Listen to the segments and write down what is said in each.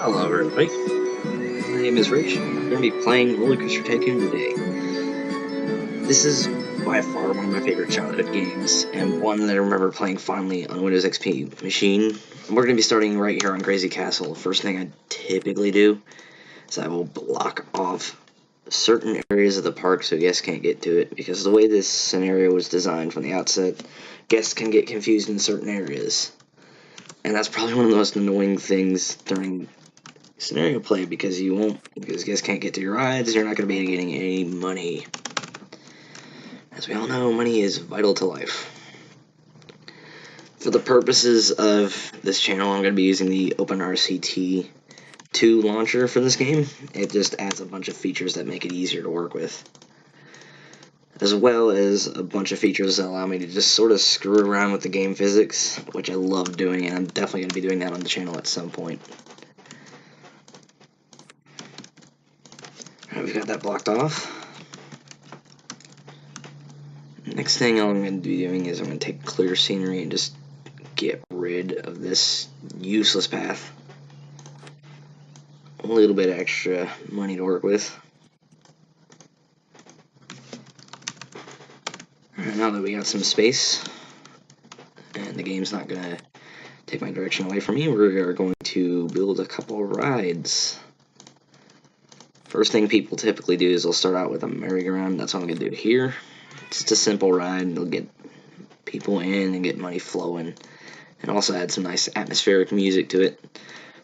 Hello everybody, my name is Rich, and I'm going to be playing Roller Coaster Tycoon today. This is by far one of my favorite childhood games, and one that I remember playing fondly on a Windows XP machine. We're going to be starting right here on Crazy Castle. First thing I typically do is I will block off certain areas of the park so guests can't get to it, because the way this scenario was designed from the outset, guests can get confused in certain areas. And that's probably one of the most annoying things during scenario play, because guests can't get to your rides, you're not going to be getting any money. As we all know, money is vital to life. For the purposes of this channel, I'm going to be using the Open RCT2 launcher for this game. It just adds a bunch of features that make it easier to work with, as well as a bunch of features that allow me to just sort of screw around with the game physics, which I love doing, and I'm definitely going to be doing that on the channel at some point. Alright, we've got that blocked off. Next thing I'm going to be doing is I'm going to take clear scenery and just get rid of this useless path. A little bit extra money to work with. Alright, now that we got some space, and the game's not going to take my direction away from me, we are going to build a couple rides. First thing people typically do is they'll start out with a merry-go-round. That's what I'm going to do here. It's just a simple ride. It'll get people in and get money flowing, and also add some nice atmospheric music to it.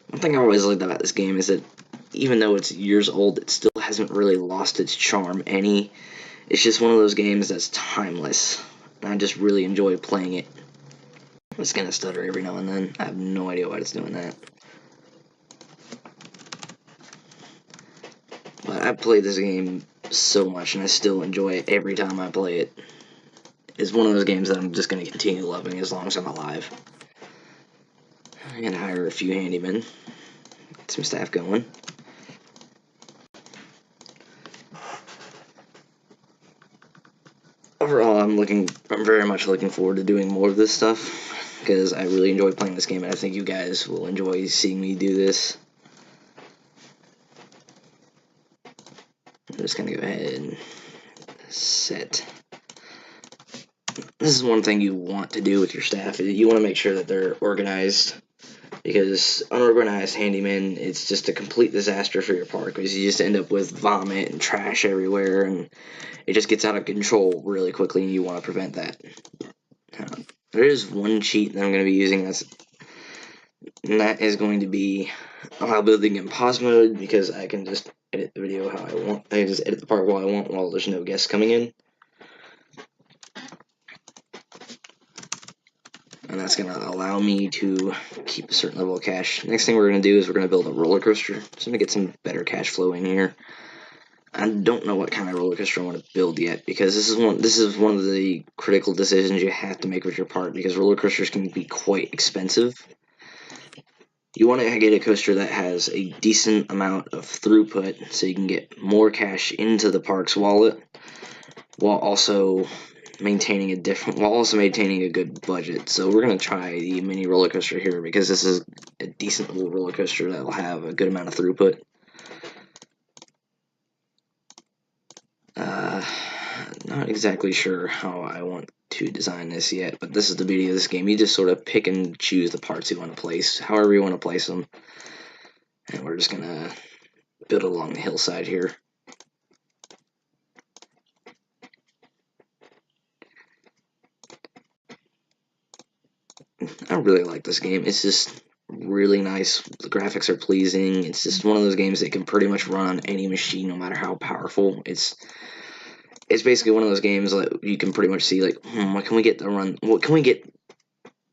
One thing I always liked about this game is that even though it's years old, it still hasn't really lost its charm any. It's just one of those games that's timeless, and I just really enjoy playing it. It's gonna stutter every now and then. I have no idea why it's doing that. But I've played this game so much, and I still enjoy it every time I play it. It's one of those games that I'm just going to continue loving as long as I'm alive. I'm going to hire a few handymen, get some staff going. Overall, I'm very much looking forward to doing more of this stuff, because I really enjoy playing this game, and I think you guys will enjoy seeing me do this. I'm just going to go ahead and set. This is one thing you want to do with your staff. You want to make sure that they're organized, because unorganized handymen, it's just a complete disaster for your park, because you just end up with vomit and trash everywhere, and it just gets out of control really quickly, and you want to prevent that. There is one cheat that I'm going to be using, and that is going to be while building in pause mode, because I can just edit the video how I want. I can just edit the part while I want, while there's no guests coming in. And that's going to allow me to keep a certain level of cash. Next thing we're going to do is we're going to build a roller coaster. Just going to get some better cash flow in here. I don't know what kind of roller coaster I want to build yet, because this is one of the critical decisions you have to make with your park, because roller coasters can be quite expensive. You want to get a coaster that has a decent amount of throughput, so you can get more cash into the park's wallet, while also maintaining a good budget. So we're going to try the mini roller coaster here, because this is a decent little roller coaster that will have a good amount of throughput. Not exactly sure how I want to design this yet, but this is the beauty of this game. You just sort of pick and choose the parts you want to place, however you want to place them. And we're just going to build along the hillside here. I really like this game. It's just really nice. The graphics are pleasing. It's just one of those games that can pretty much run on any machine, no matter how powerful. It's basically one of those games that you can pretty much see, like, what can we get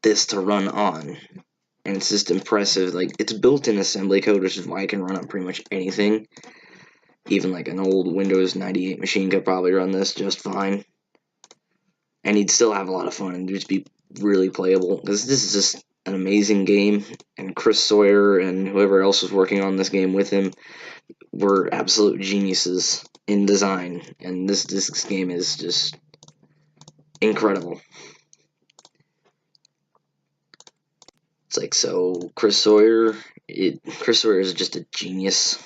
this to run on? And it's just impressive. Like, it's built-in assembly code, which is why I can run on pretty much anything. Even like an old Windows 98 machine could probably run this just fine. And you'd still have a lot of fun and just be really playable, because this is just an amazing game, and Chris Sawyer and whoever else was working on this game with him were absolute geniuses in design, and this game is just incredible. It's like, so Chris Sawyer Christopher is just a genius.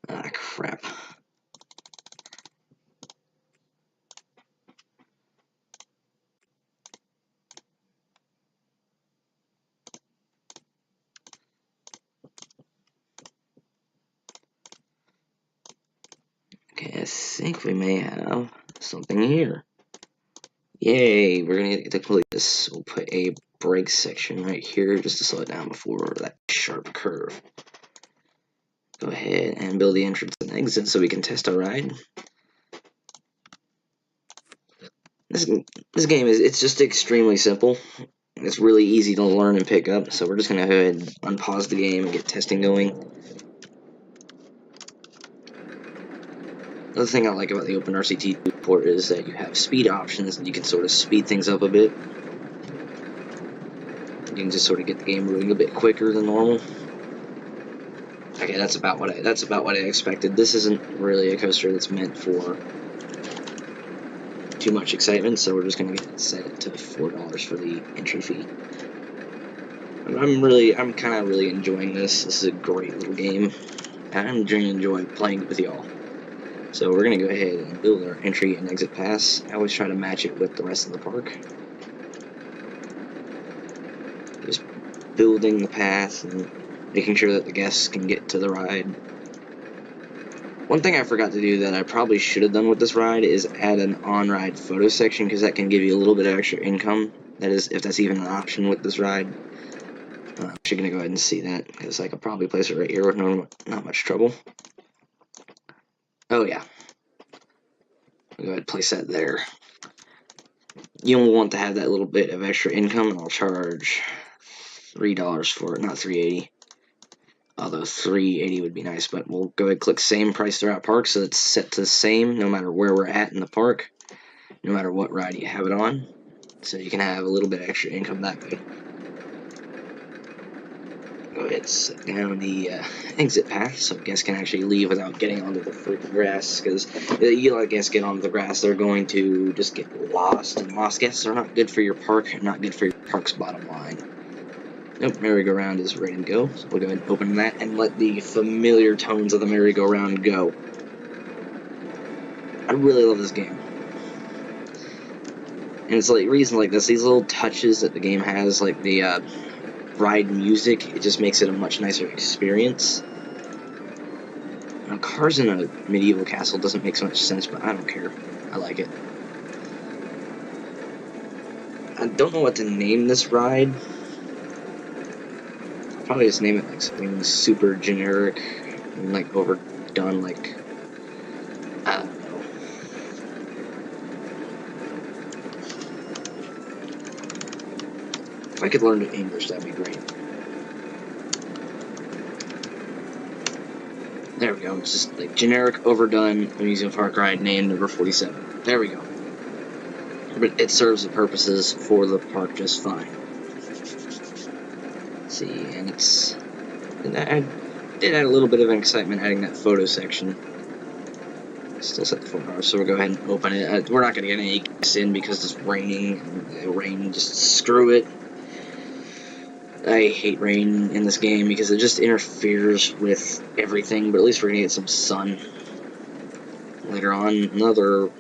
Ah, crap. Okay, I think we may have something here. Yay, we're gonna get to complete this. We'll put a brake section right here just to slow it down before that sharp curve. Go ahead and build the entrance and exit so we can test our ride. This game it's just extremely simple. It's really easy to learn and pick up, so we're just gonna go ahead and unpause the game and get testing going. Another thing I like about the Open RCT2 port is that you have speed options and you can sort of speed things up a bit. You can just sort of get the game moving a bit quicker than normal. Okay, that's about what I expected. This isn't really a coaster that's meant for too much excitement, so we're just gonna set it to $4 for the entry fee. I'm kind of really enjoying this. This is a great little game, and I'm going to enjoy playing it with y'all. So we're gonna go ahead and build our entry and exit pass. I always try to match it with the rest of the park. Just building the path and making sure that the guests can get to the ride. One thing I forgot to do that I probably should have done with this ride is add an on-ride photo section, because that can give you a little bit of extra income. That is, if that's even an option with this ride. I'm actually going to go ahead and see that, because I could probably place it right here with not much trouble. Oh yeah. I'll go ahead and place that there. You'll want to have that little bit of extra income, and I'll charge $3 for it, not $3.80. Although $3.80 would be nice, but we'll go ahead and click same price throughout park, so it's set to the same no matter where we're at in the park, no matter what ride you have it on, so you can have a little bit of extra income that way. Go ahead and set down the exit path so guests can actually leave without getting onto the freaking grass, because you let guests get onto the grass, they're going to just get lost, and lost guests are not good for your park, and not good for your park's bottom line. Nope, merry-go-round is ready to go, so we'll go ahead and open that and let the familiar tones of the merry-go-round go. I really love this game. And it's like reasons like this, these little touches that the game has, like the ride music, it just makes it a much nicer experience. Now, cars in a medieval castle doesn't make so much sense, but I don't care. I like it. I don't know what to name this ride. I'll probably just name it like something super generic and like overdone, like I don't know. If I could learn English, that'd be great. There we go. It's just like generic, overdone amusement park ride named number 47. There we go. But it serves the purposes for the park just fine. Let's see, and I did add a little bit of excitement adding that photo section. Still set the $4, so we'll go ahead and open it. We're not going to get any guests in because it's raining. Rain, just screw it. I hate rain in this game because it just interferes with everything, but at least we're going to get some sun later on. Another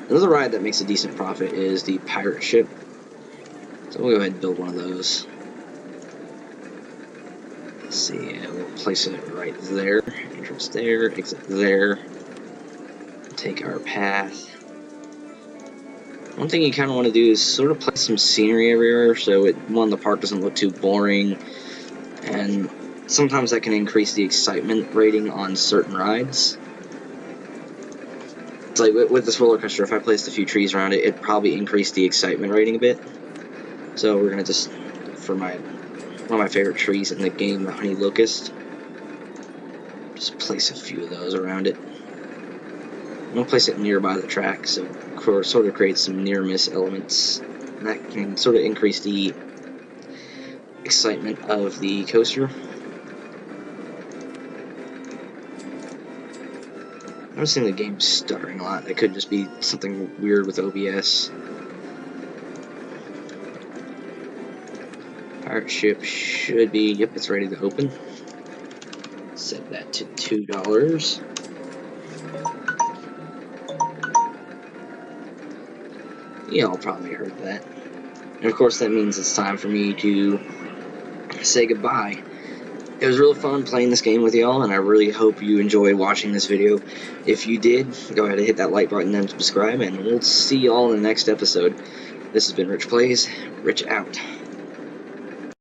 ride that makes a decent profit is the pirate ship. So we'll go ahead and build one of those. Let's see, we'll place it right there. Entrance there, exit there. Take our path. One thing you kind of want to do is sort of place some scenery everywhere so the park doesn't look too boring, and sometimes that can increase the excitement rating on certain rides. It's like with this roller coaster, if I placed a few trees around it, it'd probably increase the excitement rating a bit. So we're gonna just, for one of my favorite trees in the game, the honey locust, just place a few of those around it. I'm going to place it nearby the track, so it sort of creates some near-miss elements. And that can sort of increase the excitement of the coaster. I'm seeing the game stuttering a lot. That could just be something weird with OBS. Pirate ship should be, yep, it's ready to open. Set that to $2. Y'all probably heard that. And of course that means it's time for me to say goodbye. It was really fun playing this game with y'all, and I really hope you enjoyed watching this video. If you did, go ahead and hit that like button and subscribe, and we'll see y'all in the next episode. This has been Rich Plays. Rich out.